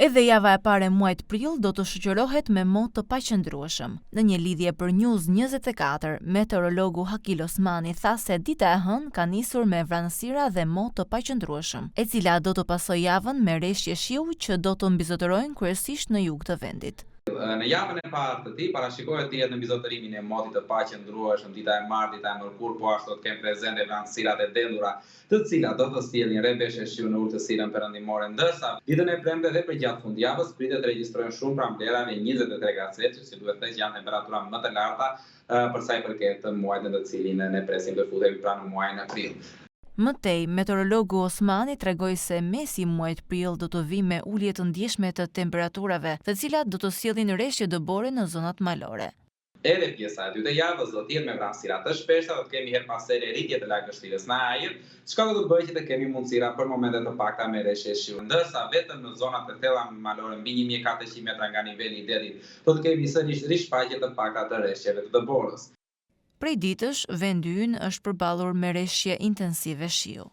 Edhe java e parë e muajit prill do të shoqërohet me mo të paqëndrueshëm. Në një lidhje për News 24, meteorologu Hakil Osmani tha se dita e hënë ka nisur me vranësira dhe mo të paqëndrueshëm, e cila do të pasojë javën me reshje shiu që do të mbizotërojnë kryesisht në jug të vendit. Në javën e parë të tij parashikohet të jetë në mbizotërimin e motit të paqëndrueshëm, dita e martë, dita e mërkurë, po ashtu të kemë prezente vranësirat e dendura, të cilat do të sjellin rreveshje shiu në urtësinë perëndimore, ndërsa ditën e premte dhe përgjatë fundjavës pritet të regjistrojnë shumë pramvlera me 23 gradë Celsius, si duhet thënë janë temperatura më të larta për sa i përket muajit në të cilin ne presim të futemi pranë muajit prill. Mëtej, meteorologu Osmani tregoi se mesi i muajit prill do të vijë me ulje të ndjeshme të temperaturave, të cilat do të sjellin rreshje dëbore në zonat malore. Edhe pjesa e dytë e javës do të jetë me vranësira të shpeshta, do të kemi her pas here rritje të lagështirës në ajër, çka do të bëjë që të kemi mundësira për momente të pakta me rreshje shiu. Ndërsa vetëm në zonat e thella malore mbi 1400 metra nga niveli i detit, do të kemi sërish rishfaqje të pakta të rreshjeve të dëborës. Prej ditësh, vendi ynë është përballur me rreshje intensive shiu.